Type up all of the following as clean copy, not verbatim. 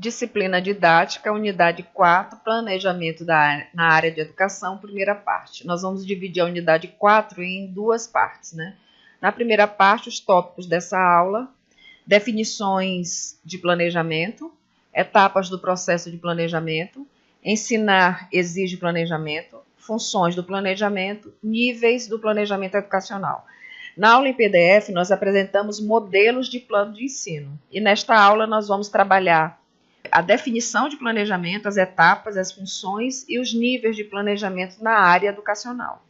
Disciplina didática, unidade 4, planejamento na área de educação, primeira parte. Nós vamos dividir a unidade 4 em duas partes, né? Na primeira parte, os tópicos dessa aula, definições de planejamento, etapas do processo de planejamento, ensinar exige planejamento, funções do planejamento, níveis do planejamento educacional. Na aula em PDF, nós apresentamos modelos de plano de ensino. E nesta aula nós vamos trabalhar a definição de planejamento, as etapas, as funções e os níveis de planejamento na área educacional.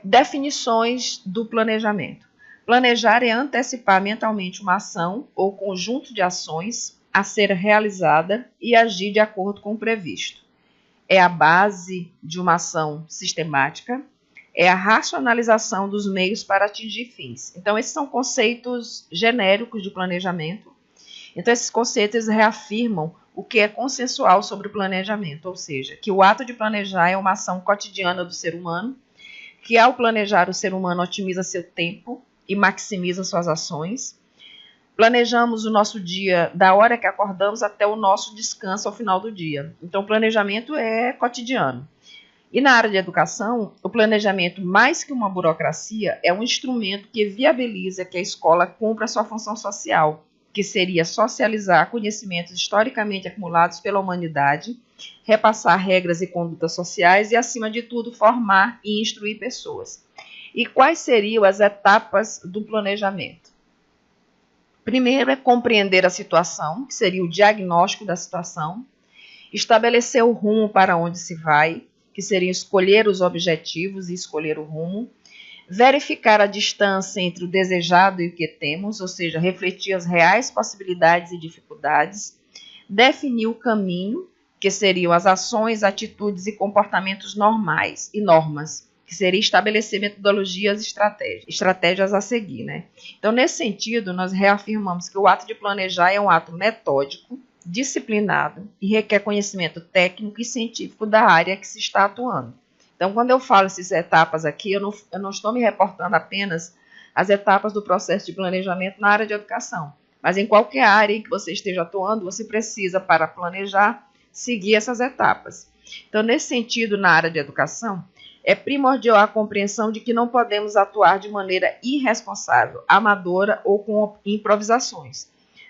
Definições do planejamento. Planejar é antecipar mentalmente uma ação ou conjunto de ações a ser realizada e agir de acordo com o previsto. É a base de uma ação sistemática, é a racionalização dos meios para atingir fins. Então, esses são conceitos genéricos de planejamento. Então, esses conceitos reafirmam o que é consensual sobre o planejamento, ou seja, que o ato de planejar é uma ação cotidiana do ser humano, que ao planejar o ser humano otimiza seu tempo e maximiza suas ações. Planejamos o nosso dia da hora que acordamos até o nosso descanso ao final do dia. Então, o planejamento é cotidiano. E na área de educação, o planejamento, mais que uma burocracia, é um instrumento que viabiliza que a escola cumpra sua função social, que seria socializar conhecimentos historicamente acumulados pela humanidade, repassar regras e condutas sociais e, acima de tudo, formar e instruir pessoas. E quais seriam as etapas do planejamento? Primeiro é compreender a situação, que seria o diagnóstico da situação, estabelecer o rumo para onde se vai, que seria escolher os objetivos e escolher o rumo, verificar a distância entre o desejado e o que temos, ou seja, refletir as reais possibilidades e dificuldades, definir o caminho, que seriam as ações, atitudes e comportamentos normais e normas, que seria estabelecer metodologias e estratégias a seguir, né? Então, nesse sentido, nós reafirmamos que o ato de planejar é um ato metódico, disciplinado e requer conhecimento técnico e científico da área que se está atuando. Então, quando eu falo essas etapas aqui, eu não estou me reportando apenas às etapas do processo de planejamento na área de educação, mas em qualquer área em que você esteja atuando, você precisa, para planejar, seguir essas etapas. Então, nesse sentido, na área de educação, é primordial a compreensão de que não podemos atuar de maneira irresponsável, amadora ou com improvisações.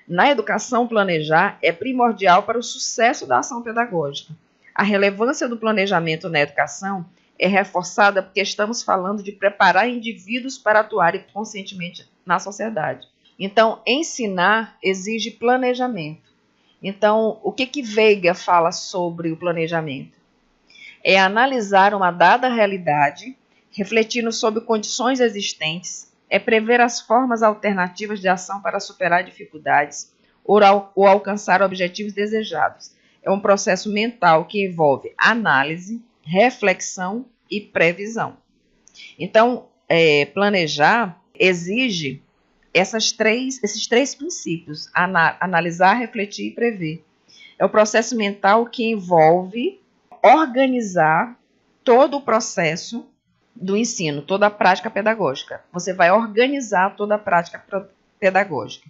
Na educação, planejar é primordial para o sucesso da ação pedagógica. A relevância do planejamento na educação é reforçada porque estamos falando de preparar indivíduos para atuarem conscientemente na sociedade. Então, ensinar exige planejamento. Então, o que Veiga fala sobre o planejamento? É analisar uma dada realidade, refletindo sobre condições existentes, é prever as formas alternativas de ação para superar dificuldades ou alcançar objetivos desejados. É um processo mental que envolve análise, reflexão e previsão. Então, planejar exige esses três princípios: analisar, refletir e prever. É o processo mental que envolve organizar todo o processo do ensino, toda a prática pedagógica. Você vai organizar toda a prática pedagógica.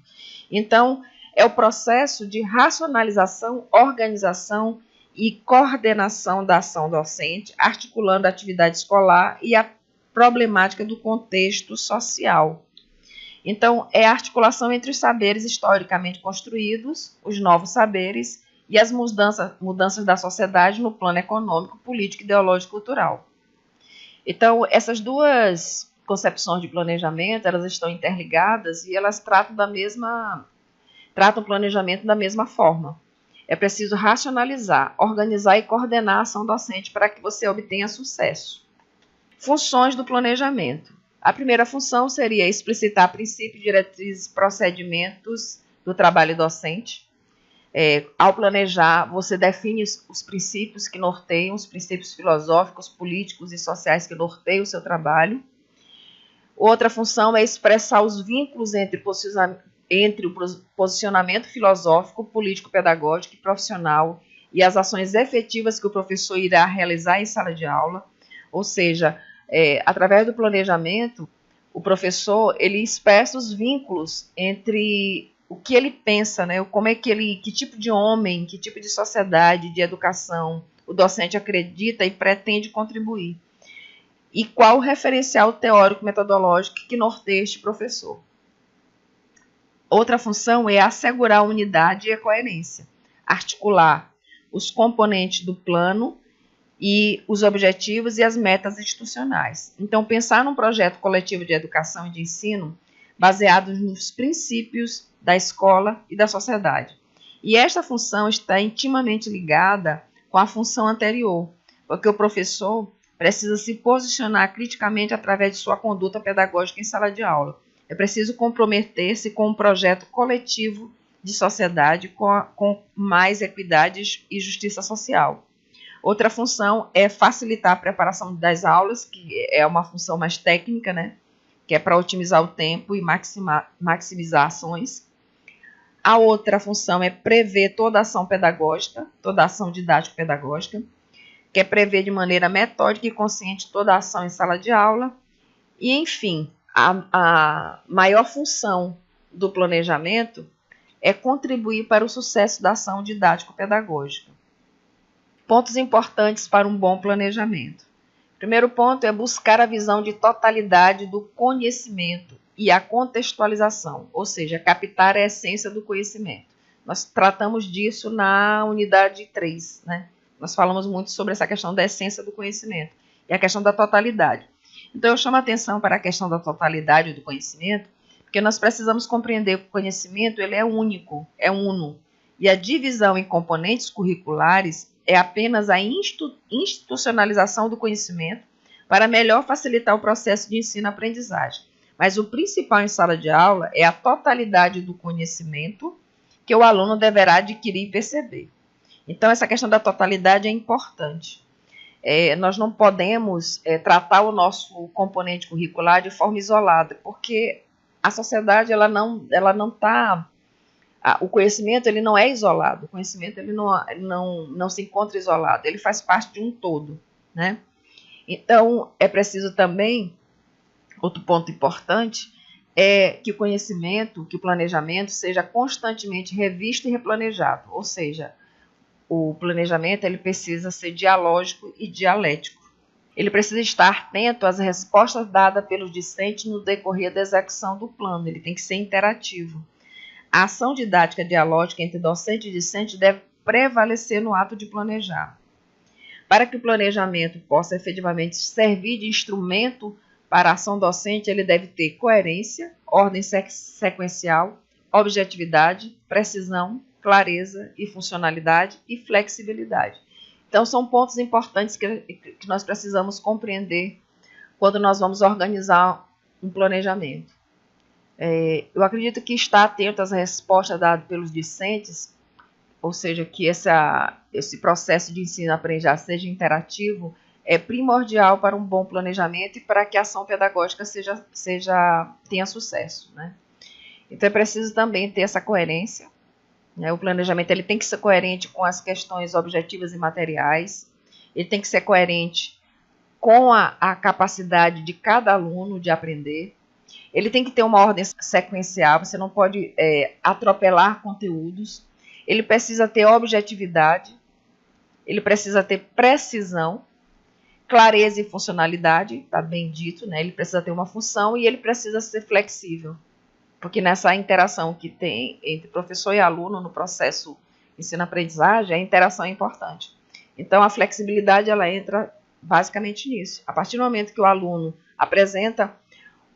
Então, é o processo de racionalização, organização e coordenação da ação docente, articulando a atividade escolar e a problemática do contexto social. Então, é a articulação entre os saberes historicamente construídos, os novos saberes, e as mudanças da sociedade no plano econômico, político, ideológico e cultural. Então, essas duas concepções de planejamento, elas estão interligadas e elas tratam o planejamento da mesma forma. É preciso racionalizar, organizar e coordenar a ação docente para que você obtenha sucesso. Funções do planejamento. A primeira função seria explicitar princípios, diretrizes, procedimentos do trabalho docente. Ao planejar, você define os princípios que norteiam, os princípios filosóficos, políticos e sociais que norteiam o seu trabalho. Outra função é expressar os vínculos entre o posicionamento filosófico, político, pedagógico e profissional e as ações efetivas que o professor irá realizar em sala de aula. Ou seja, através do planejamento, o professor ele expressa os vínculos entre o que ele pensa, né? Como é que tipo de homem, que tipo de sociedade, de educação o docente acredita e pretende contribuir. E qual o referencial teórico metodológico que norteia este professor. Outra função é assegurar a unidade e a coerência, articular os componentes do plano e os objetivos e as metas institucionais. Então, pensar num projeto coletivo de educação e de ensino baseado nos princípios da escola e da sociedade. E esta função está intimamente ligada com a função anterior, porque o professor precisa se posicionar criticamente através de sua conduta pedagógica em sala de aula. É preciso comprometer-se com um projeto coletivo de sociedade com mais equidade e justiça social. Outra função é facilitar a preparação das aulas, que é uma função mais técnica, né? Que é para otimizar o tempo e maximizar ações. A outra função é prever toda ação pedagógica, toda ação didático-pedagógica, que é prever de maneira metódica e consciente toda ação em sala de aula. E, enfim, a maior função do planejamento é contribuir para o sucesso da ação didático-pedagógica. Pontos importantes para um bom planejamento. Primeiro ponto é buscar a visão de totalidade do conhecimento e a contextualização, ou seja, captar a essência do conhecimento. Nós tratamos disso na unidade 3, né? Nós falamos muito sobre essa questão da essência do conhecimento e a questão da totalidade. Então, eu chamo a atenção para a questão da totalidade do conhecimento, porque nós precisamos compreender que o conhecimento ele é único, é uno, e a divisão em componentes curriculares é apenas a institucionalização do conhecimento para melhor facilitar o processo de ensino-aprendizagem. Mas o principal em sala de aula é a totalidade do conhecimento que o aluno deverá adquirir e perceber. Então, essa questão da totalidade é importante. Nós não podemos tratar o nosso componente curricular de forma isolada, porque a sociedade ela não está... O conhecimento ele não é isolado, o conhecimento ele não se encontra isolado, ele faz parte de um todo, né? Então, é preciso também, outro ponto importante, é que o conhecimento, que o planejamento seja constantemente revisto e replanejado, ou seja, o planejamento ele precisa ser dialógico e dialético. Ele precisa estar atento às respostas dadas pelos discentes no decorrer da execução do plano, ele tem que ser interativo. A ação didática dialógica entre docente e discente deve prevalecer no ato de planejar. Para que o planejamento possa efetivamente servir de instrumento para a ação docente, ele deve ter coerência, ordem sequencial, objetividade, precisão, clareza e funcionalidade e flexibilidade. Então, são pontos importantes que nós precisamos compreender quando nós vamos organizar um planejamento. Eu acredito que estar atento às respostas dadas pelos discentes, ou seja, que esse processo de ensino-aprendizagem seja interativo, é primordial para um bom planejamento e para que a ação pedagógica tenha sucesso, né? Então, é preciso também ter essa coerência, né? O planejamento ele tem que ser coerente com as questões objetivas e materiais, ele tem que ser coerente com a capacidade de cada aluno de aprender. Ele tem que ter uma ordem sequencial, você não pode atropelar conteúdos. Ele precisa ter objetividade, ele precisa ter precisão, clareza e funcionalidade, está bem dito, né? Ele precisa ter uma função e ele precisa ser flexível, porque nessa interação que tem entre professor e aluno no processo ensino-aprendizagem, a interação é importante. Então, a flexibilidade ela entra basicamente nisso. A partir do momento que o aluno apresenta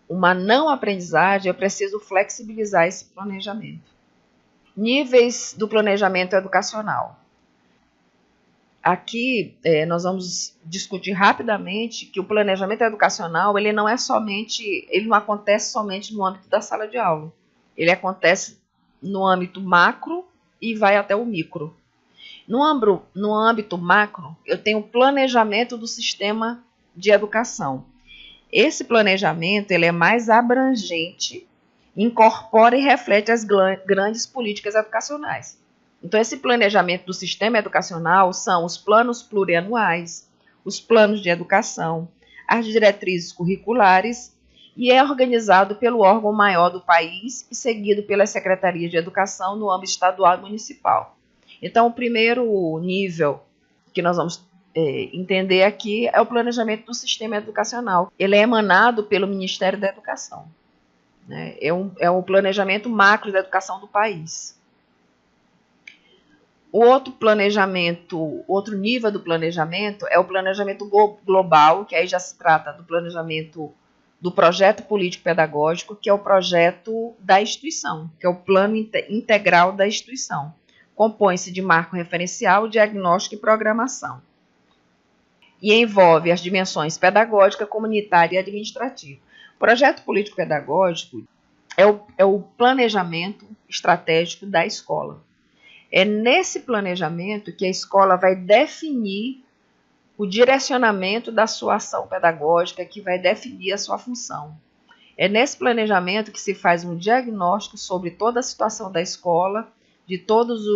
uma não aprendizagem, eu preciso flexibilizar esse planejamento. Níveis do planejamento educacional. Aqui nós vamos discutir rapidamente que o planejamento educacional ele não acontece somente no âmbito da sala de aula. Ele acontece no âmbito macro e vai até o micro. No âmbito macro, eu tenho o planejamento do sistema de educação. Esse planejamento ele é mais abrangente, incorpora e reflete as grandes políticas educacionais. Então, esse planejamento do sistema educacional são os planos plurianuais, os planos de educação, as diretrizes curriculares e é organizado pelo órgão maior do país e seguido pelas secretarias de educação no âmbito estadual e municipal. Então, o primeiro nível que nós vamos entender aqui é o planejamento do sistema educacional. Ele é emanado pelo Ministério da Educação, né? É um planejamento macro da educação do país. O outro nível do planejamento é o planejamento global, que aí já se trata do planejamento do projeto político-pedagógico, que é o projeto da instituição, que é o plano integral da instituição. Compõe-se de marco referencial, diagnóstico e programação. E envolve as dimensões pedagógica, comunitária e administrativa. O projeto político-pedagógico é o planejamento estratégico da escola. É nesse planejamento que a escola vai definir o direcionamento da sua ação pedagógica, que vai definir a sua função. É nesse planejamento que se faz um diagnóstico sobre toda a situação da escola, de todos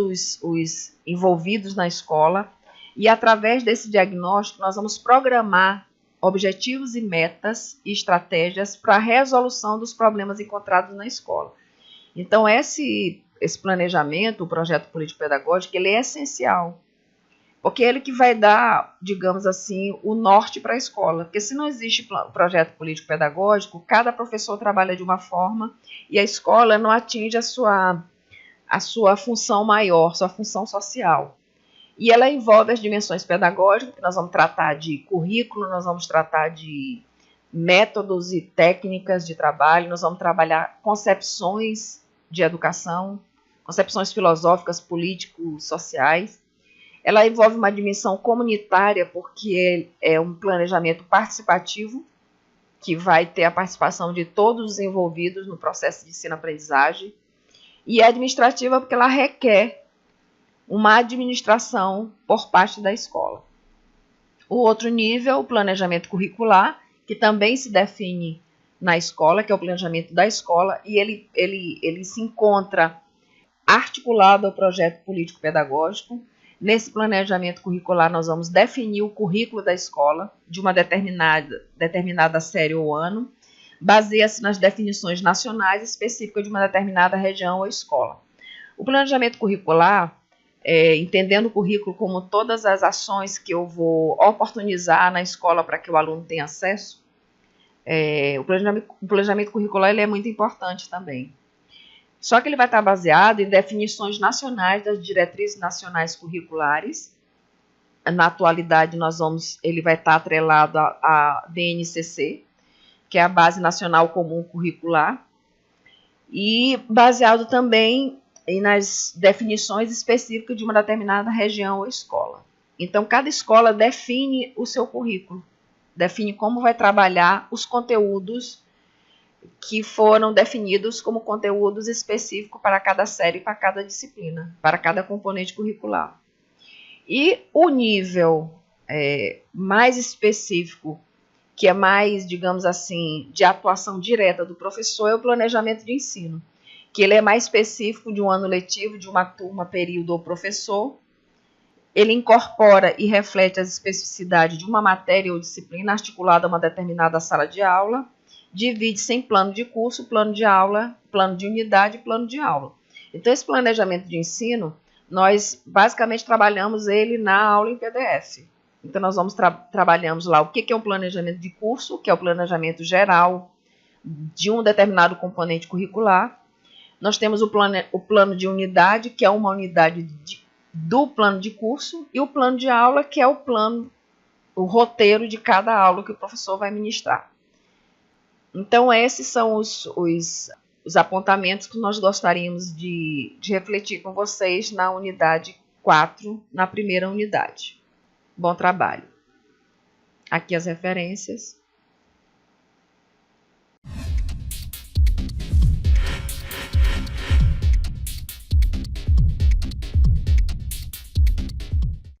os envolvidos na escola, e através desse diagnóstico nós vamos programar objetivos e metas e estratégias para a resolução dos problemas encontrados na escola. Então, esse planejamento, o projeto político-pedagógico, ele é essencial, porque é ele que vai dar, digamos assim, o norte para a escola. Porque se não existe projeto político-pedagógico, cada professor trabalha de uma forma e a escola não atinge a sua função maior, sua função social. E ela envolve as dimensões pedagógicas, que nós vamos tratar de currículo, nós vamos tratar de métodos e técnicas de trabalho, nós vamos trabalhar concepções de educação, concepções filosóficas, políticos, sociais. Ela envolve uma dimensão comunitária, porque é um planejamento participativo, que vai ter a participação de todos os envolvidos no processo de ensino-aprendizagem. E é administrativa, porque ela requer uma administração por parte da escola. O outro nível, o planejamento curricular, que também se define na escola, que é o planejamento da escola, e ele se encontra articulado ao projeto político-pedagógico. Nesse planejamento curricular, nós vamos definir o currículo da escola de uma determinada série ou ano, baseia-se nas definições nacionais específicas de uma determinada região ou escola. O planejamento curricular, entendendo o currículo como todas as ações que eu vou oportunizar na escola para que o aluno tenha acesso, o planejamento curricular ele é muito importante também. Só que ele vai estar baseado em definições nacionais das diretrizes nacionais curriculares. Na atualidade, ele vai estar atrelado à BNCC, que é a Base Nacional Comum Curricular, e baseado também nas definições específicas de uma determinada região ou escola. Então, cada escola define o seu currículo, define como vai trabalhar os conteúdos que foram definidos como conteúdos específicos para cada série, para cada disciplina, para cada componente curricular. E o nível mais específico, que é mais, digamos assim, de atuação direta do professor, é o planejamento de ensino, que ele é mais específico de um ano letivo, de uma turma, período ou professor. Ele incorpora e reflete as especificidades de uma matéria ou disciplina articulada a uma determinada sala de aula. Divide-se em plano de curso, plano de aula, plano de unidade e plano de aula. Então, esse planejamento de ensino, nós basicamente trabalhamos ele na aula em PDF. Então, nós trabalhamos lá o que é um planejamento de curso, que é o planejamento geral de um determinado componente curricular. Nós temos o plano de unidade, que é uma unidade do plano de curso, e o plano de aula, que é o roteiro de cada aula que o professor vai ministrar. Então, esses são os apontamentos que nós gostaríamos de refletir com vocês na unidade 4, na primeira unidade. Bom trabalho. Aqui as referências.